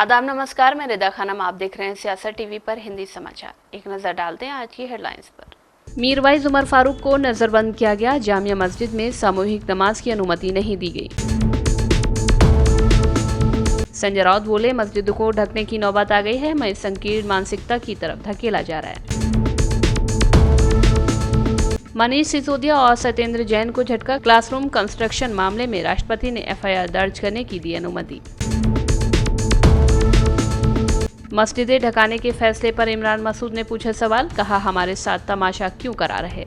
आदाब नमस्कार, मैं रिदा खानम। आप देख रहे हैं सियासत टीवी पर हिंदी समाचार। एक नजर डालते हैं आज की हेडलाइंस पर। मीरवाइज उमर फारूक को नजरबंद किया गया। जामिया मस्जिद में सामूहिक नमाज की अनुमति नहीं दी गई। संजय राउत बोले, मस्जिदों को ढकने की नौबत आ गई है, मैं संकीर्ण मानसिकता की तरफ धकेला जा रहा है। मनीष सिसोदिया और सत्येंद्र जैन को झटका। क्लासरूम कंस्ट्रक्शन मामले में राष्ट्रपति ने एफआईआर दर्ज करने की दी अनुमति। मस्जिदें ढकाने के फैसले पर इमरान मसूद ने पूछा सवाल, कहा हमारे साथ तमाशा क्यों करा रहे।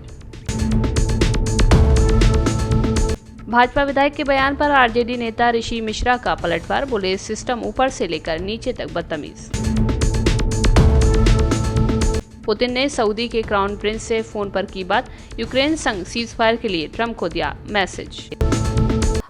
भाजपा विधायक के बयान पर आरजेडी नेता ऋषि मिश्रा का पलटवार, बोले सिस्टम ऊपर से लेकर नीचे तक बदतमीज। पुतिन ने सऊदी के क्राउन प्रिंस से फोन पर की बात। यूक्रेन संग सीजफायर के लिए ट्रंप को दिया मैसेज।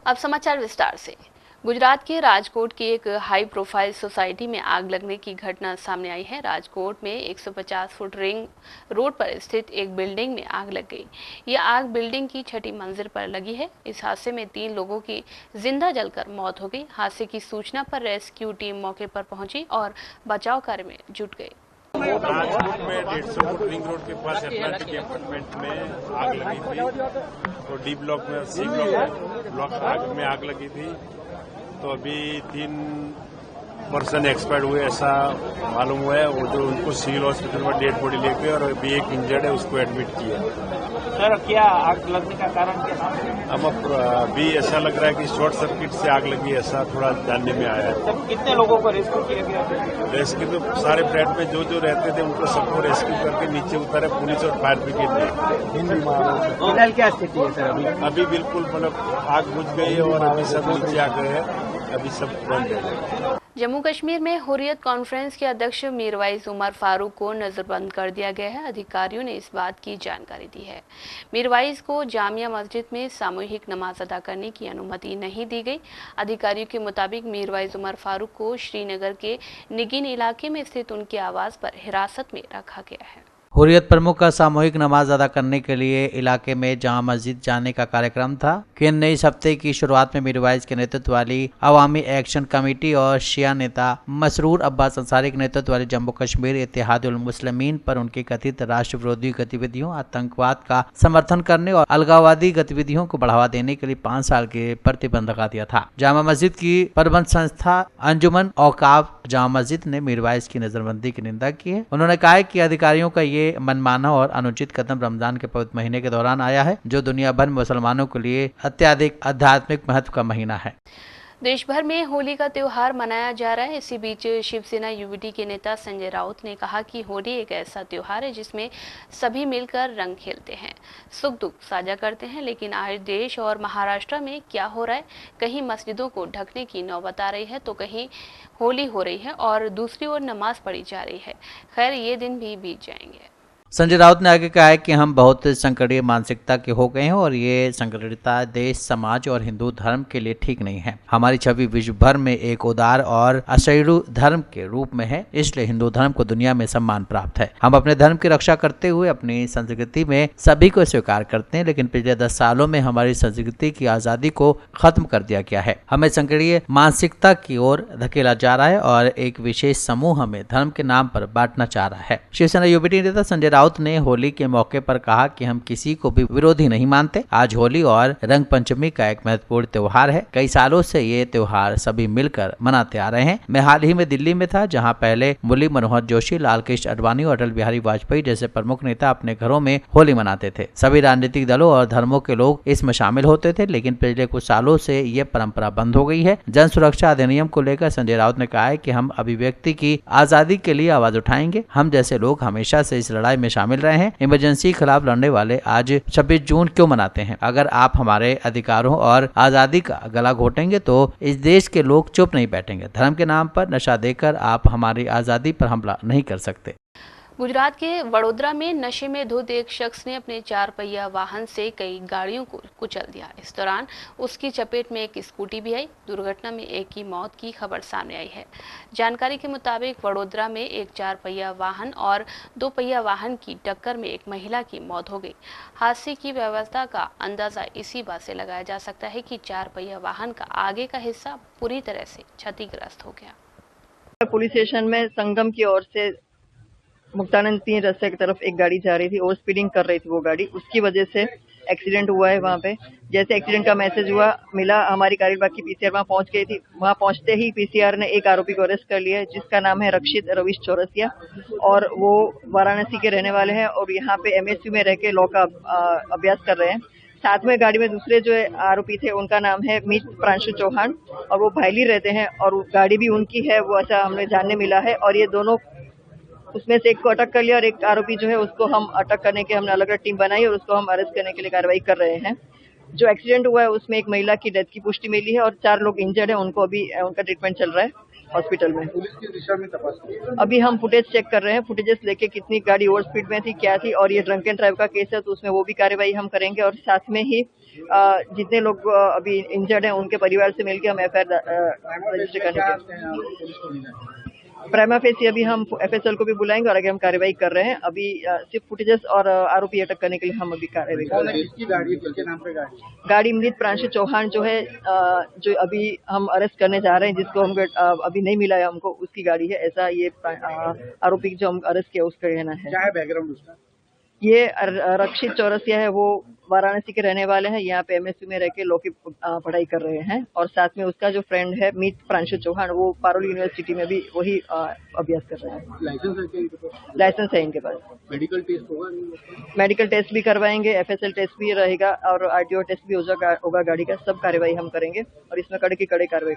अब समाचार विस्तार से। गुजरात के राजकोट की एक हाई प्रोफाइल सोसाइटी में आग लगने की घटना सामने आई है। राजकोट में 150 फुट रिंग रोड पर स्थित एक बिल्डिंग में आग लग गई। यह आग बिल्डिंग की 6ठी मंजिल पर लगी है। इस हादसे में 3 लोगों की जिंदा जलकर मौत हो गई। हादसे की सूचना पर रेस्क्यू टीम मौके पर पहुंची और बचाव कार्य में जुट गई। राजकोट में 150 फुट रिंग रोड के पास अटलांटिक अपार्टमेंट में आग लगी थी। तो डी ब्लॉक में, सी ब्लॉक में आग लगी थी। तो अभी 3 पर्सन एक्सपायर्ड हुए ऐसा मालूम हुआ है। वो जो उनको सिविल हॉस्पिटल में डेड बॉडी लेके और अभी एक इंजर्ड है, उसको एडमिट किया। सर, क्या आग लगने का कारण क्या है? अब अभी ऐसा लग रहा है कि शॉर्ट सर्किट से आग लगी, ऐसा थोड़ा जानने में आया है। सर, कितने लोगों को रेस्क्यू किया गया? रेस्क्यू तो सारे फ्लैट में जो रहते थे उनको सबको रेस्क्यू करके नीचे उतारे पुलिस और फायर ब्रिगेड ने। फिलहाल क्या स्थिति है सर? अभी बिल्कुल मतलब आग बुझ गई है और अभी सब नीचे आ गए हैं। अभी सब बंद है। जम्मू कश्मीर में हुर्रियत कॉन्फ्रेंस के अध्यक्ष मीरवाइज उमर फारूक को नजरबंद कर दिया गया है। अधिकारियों ने इस बात की जानकारी दी है। मीरवाइज को जामिया मस्जिद में सामूहिक नमाज अदा करने की अनुमति नहीं दी गई। अधिकारियों के मुताबिक मीरवाइज उमर फारूक को श्रीनगर के निगिन इलाके में स्थित उनके आवास पर हिरासत में रखा गया है। हुर्रियत प्रमुख का सामूहिक नमाज अदा करने के लिए इलाके में जामा मस्जिद जाने का कार्यक्रम था। केंद्र ने इस हफ्ते की शुरुआत में मीरवाइज के नेतृत्व वाली अवामी एक्शन कमेटी और शिया नेता मसरूर अब्बास अंसारी के नेतृत्व वाली जम्मू कश्मीर इत्तेहादुल मुस्लिमीन पर उनकी कथित राष्ट्र विरोधी गतिविधियों, आतंकवाद का समर्थन करने और अलगाववादी गतिविधियों को बढ़ावा देने के लिए 5 साल के प्रतिबंध लगा दिया था। जामा मस्जिद की प्रबंध संस्था अंजुमन औकाफ जामा मस्जिद ने मीरवाइज की नजरबंदी की निंदा की है। उन्होंने कहा है कि अधिकारियों का ये मनमाना और अनुचित कदम रमजान के पवित्र महीने के दौरान आया है, जो दुनिया भर में मुसलमानों के लिए अत्यधिक आध्यात्मिक महत्व का महीना है। देश भर में होली का त्योहार मनाया जा रहा है। इसी बीच शिवसेना यूवीटी के नेता संजय राउत ने कहा कि होली एक ऐसा त्योहार है जिसमें सभी मिलकर रंग खेलते हैं, सुख दुख साझा करते हैं। लेकिन आज देश और महाराष्ट्र में क्या हो रहा है, कहीं मस्जिदों को ढकने की नौबत आ रही है तो कहीं होली हो रही है और दूसरी ओर नमाज पढ़ी जा रही है। खैर, ये दिन भी बीत जाएंगे। संजय राउत ने आगे कहा है कि हम बहुत संकरीय मानसिकता के हो गए हैं और ये संकरीयता देश, समाज और हिंदू धर्म के लिए ठीक नहीं है। हमारी छवि विश्व भर में एक उदार और असहिष्णु धर्म के रूप में है, इसलिए हिंदू धर्म को दुनिया में सम्मान प्राप्त है। हम अपने धर्म की रक्षा करते हुए अपनी संस्कृति में सभी को स्वीकार करते हैं, लेकिन पिछले 10 सालों में हमारी संस्कृति की आजादी को खत्म कर दिया गया है। हमें संकरीय मानसिकता की ओर धकेला जा रहा है और एक विशेष समूह हमें धर्म के नाम पर बांटना चाह रहा है। शिवसेना यूवीटी नेता संजय राउत ने होली के मौके पर कहा कि हम किसी को भी विरोधी नहीं मानते। आज होली और रंग पंचमी का एक महत्वपूर्ण त्योहार है। कई सालों से ये त्योहार सभी मिलकर मनाते आ रहे हैं। मैं हाल ही में दिल्ली में था, जहां पहले मुरली मनोहर जोशी, लाल कृष्ण आडवाणी और अटल बिहारी वाजपेयी जैसे प्रमुख नेता अपने घरों में होली मनाते थे। सभी राजनीतिक दलों और धर्मों के लोग इसमें शामिल होते थे, लेकिन पिछले कुछ सालों से ये परंपरा बंद हो गई है। जन सुरक्षा अधिनियम को लेकर संजय राउत ने कहा है कि हम अभिव्यक्ति की आजादी के लिए आवाज उठाएंगे। हम जैसे लोग हमेशा से इस लड़ाई में शामिल रहे हैं। इमरजेंसी के खिलाफ लड़ने वाले आज 26 जून क्यों मनाते हैं? अगर आप हमारे अधिकारों और आजादी का गला घोटेंगे तो इस देश के लोग चुप नहीं बैठेंगे। धर्म के नाम पर नशा देकर आप हमारी आजादी पर हमला नहीं कर सकते। गुजरात के वडोदरा में नशे में धुत एक शख्स ने अपने 4 पहिया वाहन से कई गाड़ियों को कुचल दिया। इस दौरान उसकी चपेट में एक स्कूटी भी आई। दुर्घटना में एक की मौत की खबर सामने आई है। जानकारी के मुताबिक वडोदरा में एक 4 पहिया वाहन और 2 पहिया वाहन की टक्कर में एक महिला की मौत हो गई। हादसे की व्यवस्था का अंदाजा इसी बात से लगाया जा सकता है कि 4 पहिया वाहन का आगे का हिस्सा पूरी तरह से क्षतिग्रस्त हो गया। पुलिस स्टेशन में संगम की ओर से मुक्तानंद 3 रास्ते की तरफ एक गाड़ी जा रही थी, ओवर स्पीडिंग कर रही थी वो गाड़ी, उसकी वजह से एक्सीडेंट हुआ है वहाँ पे। जैसे एक्सीडेंट का मैसेज मिला, हमारी कार्यवाही की पीसीआर वहाँ पहुँच गई थी। वहाँ पहुँचते ही पीसीआर ने एक आरोपी को अरेस्ट कर लिया है, जिसका नाम है रक्षित रविश चौरसिया, और वो वाराणसी के रहने वाले हैं और यहाँ पे एमएसयू में रह के लॉ का अभ्यास कर रहे हैं। साथ में गाड़ी में दूसरे जो आरोपी थे उनका नाम है मीत प्रांशु चौहान, और वो भाईली रहते हैं और गाड़ी भी उनकी है, वो ऐसा हमें जानने मिला है। और ये दोनों, उसमें से एक को अटक कर लिया और एक आरोपी जो है उसको हम अटक करने के हमने अलग अलग टीम बनाई और उसको हम अरेस्ट करने के लिए कार्रवाई कर रहे हैं। जो एक्सीडेंट हुआ है उसमें एक महिला की डेथ की पुष्टि मिली है और 4 लोग इंजर्ड हैं, उनको अभी उनका ट्रीटमेंट चल रहा है हॉस्पिटल में। पुलिस की दिशा में तपास अभी हम फुटेज चेक कर रहे हैं, फुटेजेस लेके कितनी गाड़ी ओवर स्पीड में थी, क्या थी, और ये ड्रंक एंड ड्राइव का केस है तो उसमें वो भी कार्रवाई हम करेंगे। और साथ में ही जितने लोग अभी इंजर्ड हैं उनके परिवार से मिलकर हम एफआईआर रजिस्टर करेंगे। प्राइमा फेसी अभी हम एफएसएल को भी बुलाएंगे और आगे हम कार्रवाई कर रहे हैं। अभी सिर्फ फुटेजेस और आरोपी अटक करने के लिए हम अभी कार्रवाई कर रहे हैं। किसकी गाड़ी, किसके नाम पे गाड़ी मृत प्रांशु चौहान जो है, जो अभी हम अरेस्ट करने जा रहे हैं, जिसको हम अभी नहीं मिला है हमको, उसकी गाड़ी है। ऐसा ये आरोपी जो हम अरेस्ट किया उसका कहना है। क्या है बैकग्राउंड उसका? ये रक्षित चौरसिया है, वो वाराणसी के रहने वाले हैं, यहाँ पे एमएसयू में रह के लॉ की पढ़ाई कर रहे हैं। और साथ में उसका जो फ्रेंड है मीत प्रांशु चौहान, वो पारुल यूनिवर्सिटी में भी वही अभ्यास कर रहे हैं। लाइसेंस है क्या इनके पास? लाइसेंस है इनके पास। मेडिकल टेस्ट होगा? मेडिकल टेस्ट भी करवाएंगे, एफएसएल टेस्ट भी रहेगा और आरटीओ टेस्ट भी होगा गाड़ी का। सब कार्रवाई हम करेंगे और इसमें कड़े की कड़े कार्रवाई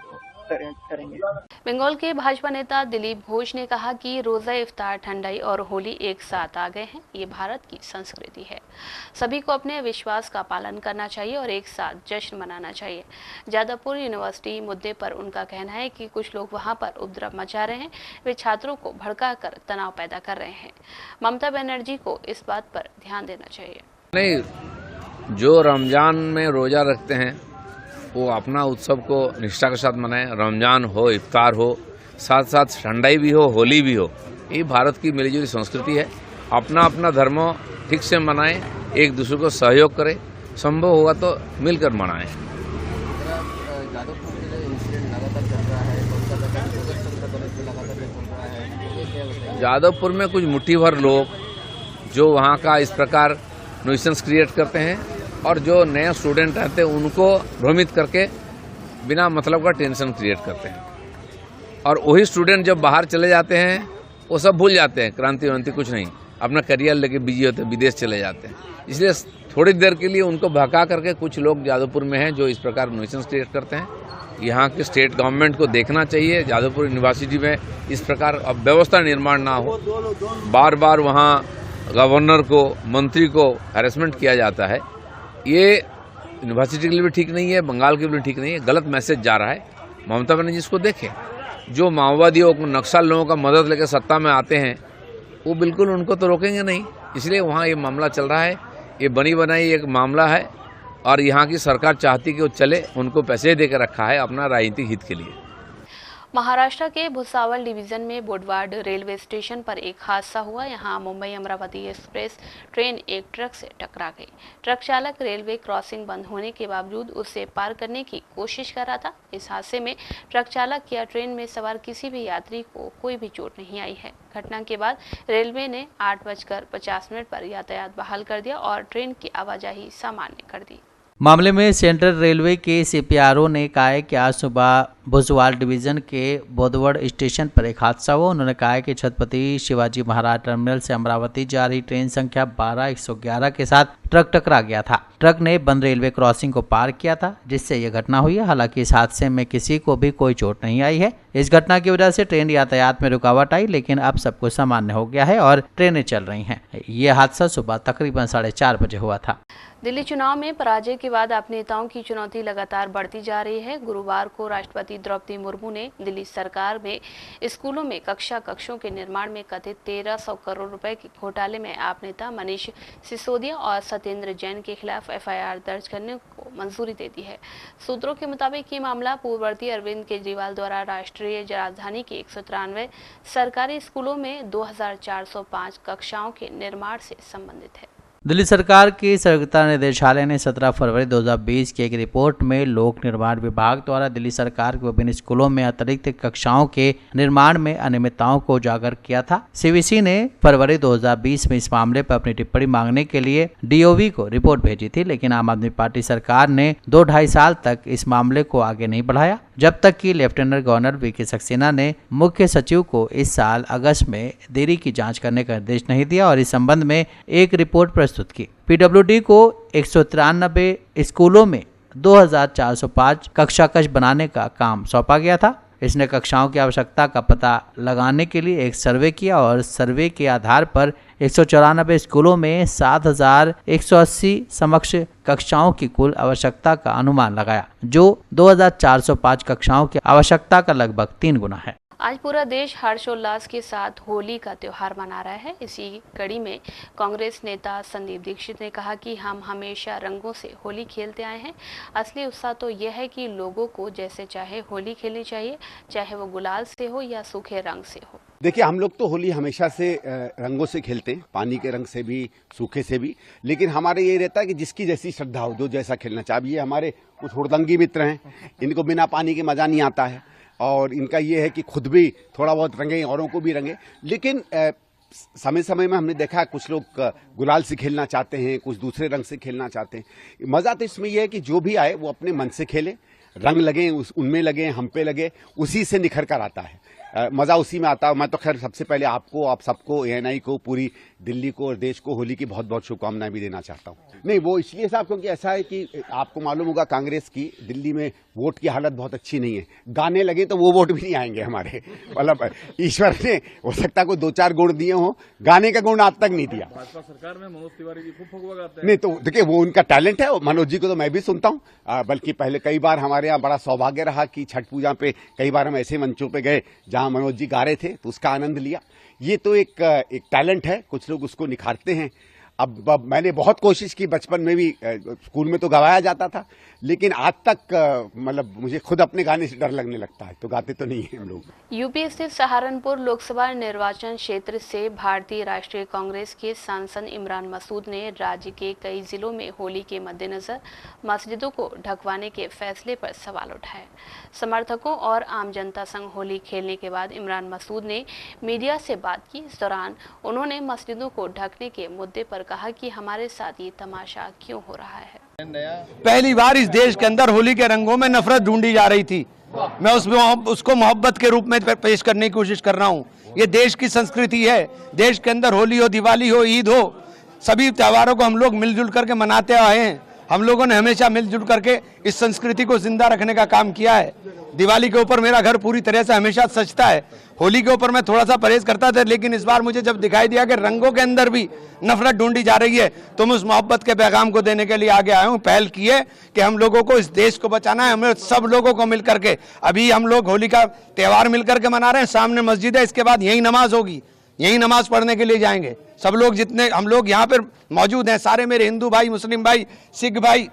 करेंगे। बंगाल के भाजपा नेता दिलीप घोष ने कहा कि रोजा इफ्तार, ठंडाई और होली एक साथ आ गए हैं। ये भारत की संस्कृति है, सभी को अपने विश्वास का पालन करना चाहिए और एक साथ जश्न मनाना चाहिए। जादवपुर यूनिवर्सिटी मुद्दे पर उनका कहना है कि कुछ लोग वहां पर उपद्रव मचा रहे हैं, वे छात्रों को भड़काकर तनाव पैदा कर रहे हैं। ममता बनर्जी को इस बात पर ध्यान देना चाहिए। नहीं, जो रमजान में रोजा रखते हैं वो अपना उत्सव को निष्ठा के साथ मनाएं। रमजान हो, इफ्तार हो, साथ साथ ठंडाई भी हो, होली भी हो। ये भारत की मिलीजुली संस्कृति है। अपना अपना धर्म ठीक से मनाएं, एक दूसरे को सहयोग करें, संभव होगा तो मिलकर मनाएं। जादवपुर में कुछ मुट्ठी भर लोग जो वहाँ का इस प्रकार न्यूसेंस क्रिएट करते हैं और जो नए स्टूडेंट रहते हैं उनको भ्रमित करके बिना मतलब का टेंशन क्रिएट करते हैं। और वही स्टूडेंट जब बाहर चले जाते हैं वो सब भूल जाते हैं, क्रांति वांति कुछ नहीं, अपना करियर लेके बिजी होते हैं, विदेश चले जाते हैं। इसलिए थोड़ी देर के लिए उनको भगा करके कुछ लोग जादवपुर में हैं जो इस प्रकार न्यूसेंस क्रिएट करते हैं। यहाँ के स्टेट गवर्नमेंट को देखना चाहिए जादवपुर यूनिवर्सिटी में इस प्रकार अब व्यवस्था निर्माण ना हो। बार बार वहाँ गवर्नर को, मंत्री को हैरेसमेंट किया जाता है। ये यूनिवर्सिटी के लिए भी ठीक नहीं है, बंगाल के लिए भी ठीक नहीं है, गलत मैसेज जा रहा है। ममता बनर्जी इसको देखें। जो माओवादियों को, नक्सल लोगों का मदद लेकर सत्ता में आते हैं वो बिल्कुल उनको तो रोकेंगे नहीं। इसलिए वहाँ ये मामला चल रहा है, ये बनी बनाई एक मामला है और यहाँ की सरकार चाहती कि वो चले, उनको पैसे देकर रखा है अपना राजनीतिक हित के लिए। महाराष्ट्र के भुसावल डिवीजन में बोडवाड रेलवे स्टेशन पर एक हादसा हुआ। यहां मुंबई अमरावती एक्सप्रेस ट्रेन एक ट्रक से टकरा गई। ट्रक चालक रेलवे क्रॉसिंग बंद होने के बावजूद उसे पार करने की कोशिश कर रहा था। इस हादसे में ट्रक चालक या ट्रेन में सवार किसी भी यात्री को कोई भी चोट नहीं आई है। घटना के बाद रेलवे ने 8:50 पर यातायात बहाल कर दिया और ट्रेन की आवाजाही सामान्य कर दी। मामले में सेंट्रल रेलवे के सीपीआरओ ने कहा है कि आज सुबह भुसावल डिवीजन के बोदवड स्टेशन पर एक हादसा हुआ। उन्होंने कहा है कि छत्रपति शिवाजी महाराज टर्मिनल से अमरावती जा रही ट्रेन संख्या 12111 के साथ ट्रक टकरा गया था। ट्रक ने बंद रेलवे क्रॉसिंग को पार किया था, जिससे यह घटना हुई है। हालांकि इस हादसे में किसी को भी कोई चोट नहीं आई है। इस घटना की वजह से ट्रेन यातायात में रुकावट आई, लेकिन अब सब कुछ सामान्य हो गया है और ट्रेनें चल रही हैं। यह हादसा सुबह तकरीबन 4:30 बजे हुआ था। दिल्ली चुनाव में पराजय के बाद आप नेताओं की चुनौती लगातार बढ़ती जा रही है। गुरुवार को राष्ट्रपति द्रौपदी मुर्मू ने दिल्ली सरकार में स्कूलों में कक्षों के निर्माण में कथित 1300 करोड़ रुपए के घोटाले में आप नेता मनीष सिसोदिया और सत्येंद्र जैन के खिलाफ एफआईआर दर्ज करने को मंजूरी दे दी है। सूत्रों के मुताबिक ये मामला पूर्ववर्ती अरविंद केजरीवाल द्वारा राष्ट्रीय राजधानी के 193 सरकारी स्कूलों में 2405 कक्षाओं के निर्माण से संबंधित है। दिल्ली सरकार की सतर्कता निदेशालय ने 17 फरवरी 2020 की एक रिपोर्ट में लोक निर्माण विभाग द्वारा दिल्ली सरकार के विभिन्न स्कूलों में अतिरिक्त कक्षाओं के निर्माण में अनियमितताओं को उजागर किया था। सीवीसी ने फरवरी 2020 में इस मामले पर अपनी टिप्पणी मांगने के लिए डीओवी को रिपोर्ट भेजी थी, लेकिन आम आदमी पार्टी सरकार ने 2-2.5 साल तक इस मामले को आगे नहीं बढ़ाया, जब तक कि लेफ्टिनेंट गवर्नर वीके सक्सेना ने मुख्य सचिव को इस साल अगस्त में देरी की जांच करने का निर्देश नहीं दिया और इस संबंध में एक रिपोर्ट प्रस्तुत की। पीडब्ल्यूडी को 193 स्कूलों में 2405 कक्षा कक्ष बनाने का काम सौंपा गया था। इसने कक्षाओं की आवश्यकता का पता लगाने के लिए एक सर्वे किया और सर्वे के आधार पर 194 स्कूलों में 7180 समक्ष कक्षाओं की कुल आवश्यकता का अनुमान लगाया, जो 2405 कक्षाओं की आवश्यकता का लगभग 3 गुना है। आज पूरा देश हर्षोल्लास के साथ होली का त्योहार मना रहा है। इसी कड़ी में कांग्रेस नेता संदीप दीक्षित ने कहा कि हम हमेशा रंगों से होली खेलते आए हैं। असली उत्साह तो यह है कि लोगों को जैसे चाहे होली खेलनी चाहिए, चाहे वो गुलाल से हो या सूखे रंग से हो। देखिए, हम लोग तो होली हमेशा से रंगों से खेलते हैं, पानी के रंग से भी, सूखे से भी, लेकिन हमारे ये रहता है कि जिसकी जैसी श्रद्धा हो, जो जैसा खेलना चाहिए। ये हमारे कुछ हुड़दंगी मित्र हैं, इनको बिना पानी के मजा नहीं आता है और इनका ये है कि खुद भी थोड़ा बहुत रंगे, औरों को भी रंगे। लेकिन समय समय में हमने देखा कुछ लोग गुलाल से खेलना चाहते हैं, कुछ दूसरे रंग से खेलना चाहते हैं। मजा तो इसमें यह है कि जो भी आए वो अपने मन से खेले, रंग लगे उनमें लगे, हम पे लगे, उसी से निखर कर आता है, मजा उसी में आता है। मैं तो खैर सबसे पहले आपको, आप सबको, एएनआई को, पूरी दिल्ली को और देश को होली की बहुत बहुत शुभकामनाएं भी देना चाहता हूं। नहीं, वो इसलिए साहब क्योंकि ऐसा है कि आपको मालूम होगा कांग्रेस की दिल्ली में वोट की हालत बहुत अच्छी नहीं है। गाने लगे तो वो वोट भी नहीं आएंगे हमारे, मतलब ईश्वर ने हो सकता है कोई 2-4 गुण दिए हों, गाने का गुण आज तक नहीं दिया। भाजपा सरकार में मनोज तिवारी जी खूब फगुआ गाते हैं। नहीं तो देखिए, वो उनका टैलेंट है। मनोज जी को तो मैं भी सुनता हूँ, बल्कि पहले कई बार हमारे यहाँ बड़ा सौभाग्य रहा कि छठ पूजा पे कई बार हम ऐसे मंचों पे गए जहां मनोज जी गा रहे थे, तो उसका आनंद लिया। ये तो एक टैलेंट है, कुछ लोग उसको निखारते हैं। अब मैंने बहुत कोशिश की, बचपन में भी स्कूल में तो गवाया जाता था, लेकिन आज तक मतलब मुझे खुद अपने गाने से डर लगने लगता है, तो गाते तो नहीं है हम लोग। यूपी स्थित सहारनपुर लोकसभा निर्वाचन क्षेत्र से भारतीय राष्ट्रीय कांग्रेस के सांसद इमरान मसूद ने राज्य के कई जिलों में होली के मद्देनजर मस्जिदों को ढकवाने के फैसले पर सवाल उठाए। समर्थकों और आम जनता संग होली खेलने के बाद इमरान मसूद ने मीडिया से बात की। इस दौरान उन्होंने मस्जिदों को ढकने के मुद्दे पर कहा कि हमारे साथ ये तमाशा क्यों हो रहा है। पहली बार इस देश के अंदर होली के रंगों में नफरत ढूंढी जा रही थी। मैं उसको मोहब्बत के रूप में पेश करने की कोशिश कर रहा हूँ। ये देश की संस्कृति है। देश के अंदर होली हो, दिवाली हो, ईद हो, सभी त्योहारों को हम लोग मिलजुल करके मनाते आए हैं। हम लोगों ने हमेशा मिलजुल करके इस संस्कृति को जिंदा रखने का काम किया है। दिवाली के ऊपर मेरा घर पूरी तरह से हमेशा सजता है। होली के ऊपर मैं थोड़ा सा परहेज करता था, लेकिन इस बार मुझे जब दिखाई दिया कि रंगों के अंदर भी नफरत ढूंढी जा रही है, तो मैं उस मोहब्बत के पैगाम को देने के लिए आगे आया हूँ। पहल की है कि हम लोगों को इस देश को बचाना है। हमें सब लोगों को मिल करके, अभी हम लोग होली का त्यौहार मिल करके मना रहे हैं। सामने मस्जिद है, इसके बाद यही नमाज होगी, यही नमाज पढ़ने के लिए जाएंगे। सब लोग जितने हम लोग यहाँ पर मौजूद हैं, सारे मेरे हिंदू भाई, मुस्लिम भाई, सिख भाई,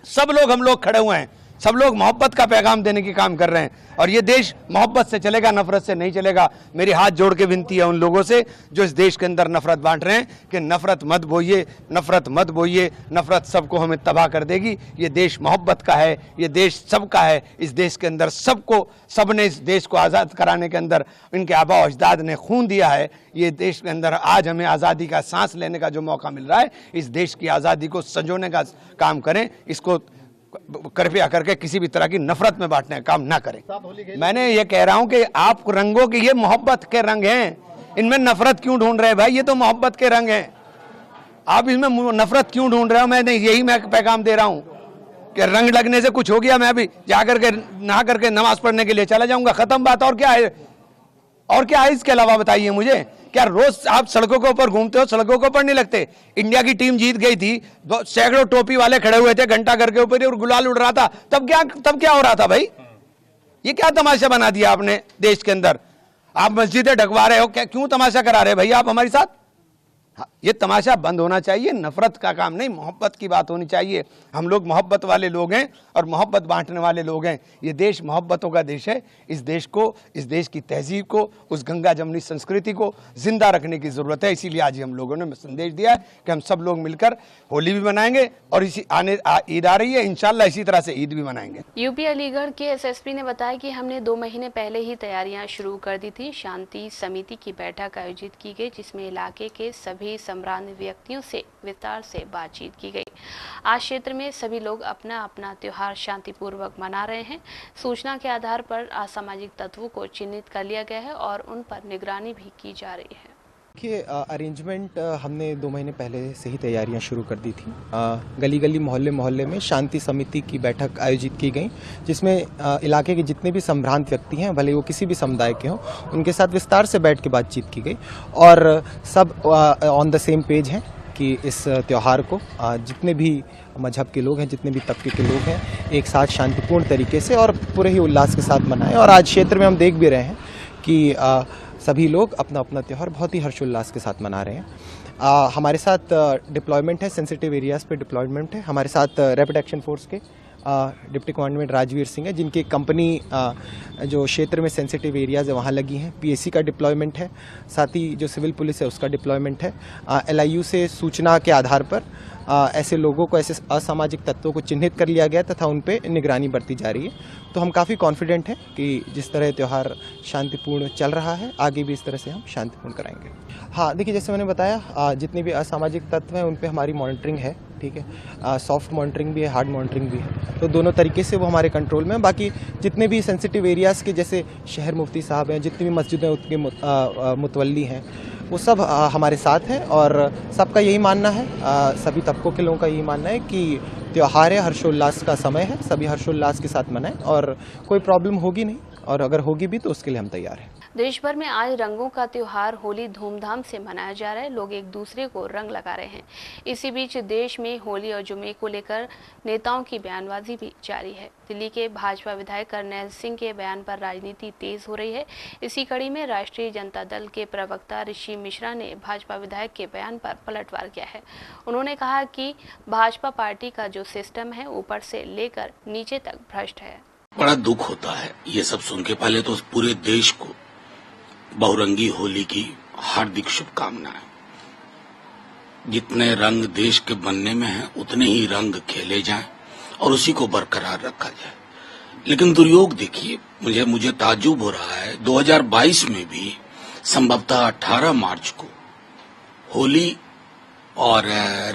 सब लोग हम लोग खड़े हुए हैं। सब लोग मोहब्बत का पैगाम देने की काम कर रहे हैं और ये देश मोहब्बत से चलेगा, नफरत से नहीं चलेगा। मेरी हाथ जोड़ के विनती है उन लोगों से जो इस देश के अंदर नफरत बांट रहे हैं कि नफरत मत बोइए, नफरत मत बोइए। नफरत सबको हमें तबाह कर देगी। ये देश मोहब्बत का है, ये देश सबका है। इस देश के अंदर सबने इस देश को आज़ाद कराने के अंदर इनके आबा अजदाद ने खून दिया है। ये देश के अंदर आज हमें आज़ादी का सांस लेने का जो मौका मिल रहा है, इस देश की आज़ादी को संजोने का काम करें। इसको कृपया करके किसी भी तरह की नफरत में बांटने का काम ना करें। मैंने ये कह रहा हूं कि आप रंगों के, ये मोहब्बत के रंग हैं, इनमें नफरत क्यों ढूंढ रहे हैं भाई? ये तो मोहब्बत के रंग हैं, आप इसमें नफरत क्यों ढूंढ रहे हो? मैं यही पैगाम दे रहा हूं कि रंग लगने से कुछ हो गया, मैं अभी जाकर के नहा करके नमाज पढ़ने के लिए चला जाऊंगा, खत्म बात। और क्या है, और क्या है इसके अलावा बताइए मुझे। क्या रोज आप सड़कों के ऊपर घूमते हो, सड़कों के ऊपर नहीं लगते? इंडिया की टीम जीत गई थी, सैकड़ों टोपी वाले खड़े हुए थे घंटा घर के ऊपर और गुलाल उड़ रहा था। तब क्या हो रहा था भाई? ये क्या तमाशा बना दिया आपने देश के अंदर? आप मस्जिदें ढकवा रहे हो, क्या क्यों तमाशा करा रहे भाई आप हमारे साथ? ये तमाशा बंद होना चाहिए। नफरत का काम नहीं, मोहब्बत की बात होनी चाहिए। हम लोग मोहब्बत वाले लोग हैं और मोहब्बत बांटने वाले लोग हैं। ये देश मोहब्बतों का देश है। इस देश को, इस देश की तहजीब को, उस गंगा जमनी संस्कृति को जिंदा रखने की जरूरत है। इसीलिए आज हम लोगों ने संदेश दिया है कि हम सब लोग मिलकर होली भी मनाएंगे और इसी ईद आ रही है, इंशाल्लाह इसी तरह से ईद भी मनाएंगे। यूपी अलीगढ़ के एसएसपी ने बताया कि हमने 2 महीने पहले ही तैयारियां शुरू कर दी थी। शांति समिति की बैठक आयोजित की गई, जिसमें इलाके के सभी संभ्रांत व्यक्तियों से विस्तार से बातचीत की गई। आज क्षेत्र में सभी लोग अपना अपना त्योहार शांतिपूर्वक मना रहे हैं। सूचना के आधार पर असामाजिक तत्वों को चिन्हित कर लिया गया है और उन पर निगरानी भी की जा रही है। देखिए, अरेंजमेंट हमने 2 महीने पहले से ही तैयारियां शुरू कर दी थी। गली गली मोहल्ले मोहल्ले में शांति समिति की बैठक आयोजित की गई, जिसमें इलाके के जितने भी संभ्रांत व्यक्ति हैं, भले वो किसी भी समुदाय के हों, उनके साथ विस्तार से बैठ के बातचीत की गई और सब ऑन द सेम पेज हैं कि इस त्यौहार को जितने भी मजहब के लोग हैं, जितने भी तबके के लोग हैं, एक साथ शांतिपूर्ण तरीके से और पूरे ही उल्लास के साथ मनाएं। और आज क्षेत्र में हम देख भी रहे हैं कि सभी लोग अपना अपना त्यौहार बहुत ही हर्षोल्लास के साथ मना रहे हैं। हमारे साथ डिप्लॉयमेंट है, सेंसिटिव एरियाज़ पे डिप्लॉयमेंट है। हमारे साथ रैपिड एक्शन फोर्स के डिप्टी कमांडेंट राजवीर सिंह है, जिनकी कंपनी जो क्षेत्र में सेंसिटिव एरियाज़ है वहाँ लगी हैं। पीएसी का डिप्लॉयमेंट है, साथ ही जो सिविल पुलिस है उसका डिप्लॉयमेंट है। LIU से सूचना के आधार पर ऐसे लोगों को, ऐसे असामाजिक तत्वों को चिन्हित कर लिया गया तथा उन पर निगरानी बरती जा रही है। तो हम काफ़ी कॉन्फिडेंट हैं कि जिस तरह त्यौहार शांतिपूर्ण चल रहा है, आगे भी इस तरह से हम शांतिपूर्ण कराएंगे। हाँ, देखिए, जैसे मैंने बताया, जितने भी असामाजिक तत्व हैं उन पे हमारी मॉनिटरिंग है, ठीक है। सॉफ्ट मॉनिटरिंग भी है, हार्ड मॉनिटरिंग भी है, तो दोनों तरीके से वो हमारे कंट्रोल में है। बाकी जितने भी सेंसिटिव एरियाज़ के, जैसे शहर मुफ्ती साहब हैं, जितनी भी मस्जिदें उनके मुतवल्ली हैं, वो सब हमारे साथ हैं और सबका यही मानना है, सभी तबकों के लोगों का यही मानना है कि त्यौहार है, हर्षोल्लास का समय है, सभी हर्षोल्लास के साथ मनाएं और कोई प्रॉब्लम होगी नहीं, और अगर होगी भी तो उसके लिए हम तैयार हैं। देश भर में आज रंगों का त्योहार होली धूमधाम से मनाया जा रहा है। लोग एक दूसरे को रंग लगा रहे हैं। इसी बीच देश में होली और जुमे को लेकर नेताओं की बयानबाजी भी जारी है। दिल्ली के भाजपा विधायक करनैल सिंह के बयान पर राजनीति तेज हो रही है। इसी कड़ी में राष्ट्रीय जनता दल के प्रवक्ता ऋषि मिश्रा ने भाजपा विधायक के बयान पर पलटवार किया है। उन्होंने कहा कि भाजपा पार्टी का जो सिस्टम है ऊपर से लेकर नीचे तक भ्रष्ट है। बड़ा दुख होता है ये सब सुन के। पहले तो पूरे देश को बहुरंगी होली की हार्दिक शुभकामनाएं। जितने रंग देश के बनने में हैं उतने ही रंग खेले जाएं और उसी को बरकरार रखा जाए। लेकिन दुर्योग देखिए, मुझे ताज्जुब हो रहा है, 2022 में भी संभवतः 18 मार्च को होली और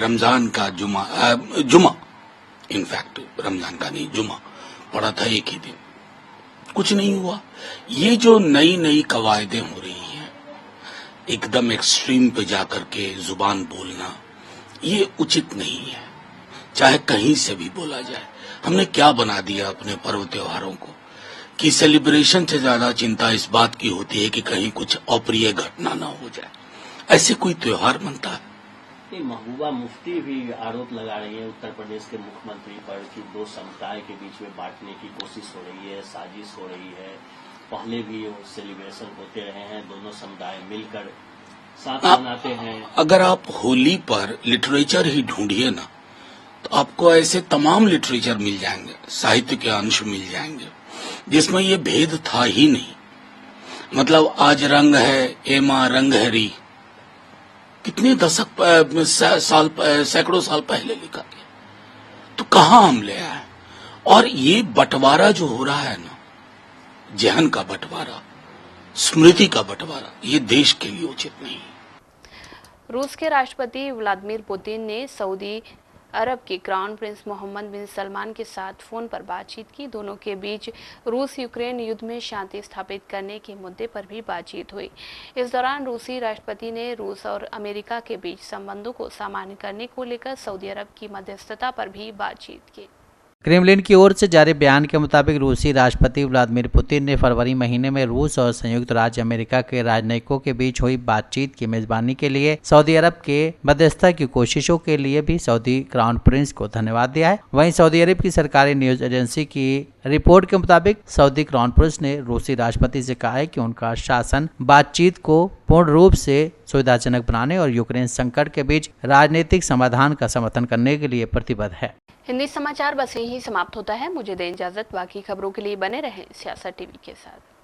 रमजान का जुमा इनफैक्ट रमजान का नहीं, जुमा पड़ा था एक ही दिन, कुछ नहीं हुआ। ये जो नई नई कवायदें हो रही हैं, एकदम एक्सट्रीम पे जाकर के जुबान बोलना, ये उचित नहीं है, चाहे कहीं से भी बोला जाए। हमने क्या बना दिया अपने पर्व त्योहारों को कि सेलिब्रेशन से ज्यादा चिंता इस बात की होती है कि कहीं कुछ अप्रिय घटना ना हो जाए। ऐसे कोई त्योहार बनता है? महबूबा मुफ्ती भी आरोप लगा रही है उत्तर प्रदेश के मुख्यमंत्री पर कि 2 समुदाय के बीच में बांटने की कोशिश हो रही है, साजिश हो रही है। पहले भी वो सेलिब्रेशन होते रहे हैं, दोनों समुदाय मिलकर साथ मनाते हैं। अगर आप होली पर लिटरेचर ही ढूंढिए ना, तो आपको ऐसे तमाम लिटरेचर मिल जाएंगे, साहित्य के अंश मिल जाएंगे जिसमें ये भेद था ही नहीं। मतलब आज रंग है, एमा रंग हरी, कितने सैकड़ों साल पहले लिखा गया, तो कहां हम ले आए? और ये बंटवारा जो हो रहा है ना, जहन का बंटवारा, स्मृति का बंटवारा, ये देश के लिए उचित नहीं। रूस के राष्ट्रपति व्लादिमीर पुतिन ने सऊदी अरब के क्राउन प्रिंस मोहम्मद बिन सलमान के साथ फोन पर बातचीत की। दोनों के बीच रूस यूक्रेन युद्ध में शांति स्थापित करने के मुद्दे पर भी बातचीत हुई। इस दौरान रूसी राष्ट्रपति ने रूस और अमेरिका के बीच संबंधों को सामान्य करने को लेकर सऊदी अरब की मध्यस्थता पर भी बातचीत की। क्रेमलिन की ओर से जारी बयान के मुताबिक रूसी राष्ट्रपति व्लादिमीर पुतिन ने फरवरी महीने में रूस और संयुक्त राज्य अमेरिका के राजनयिकों के बीच हुई बातचीत की मेजबानी के लिए सऊदी अरब के मध्यस्थता की कोशिशों के लिए भी सऊदी क्राउन प्रिंस को धन्यवाद दिया है। वहीं सऊदी अरब की सरकारी न्यूज एजेंसी की रिपोर्ट के मुताबिक सऊदी क्राउन प्रिंस ने रूसी राष्ट्रपति से कहा है कि उनका शासन बातचीत को पूर्ण रूप से सुविधाजनक बनाने और यूक्रेन संकट के बीच राजनीतिक समाधान का समर्थन करने के लिए प्रतिबद्ध है। हिंदी समाचार बस यही समाप्त होता है। मुझे दें इजाजत। बाकी खबरों के लिए बने रहें सियासत टीवी के साथ।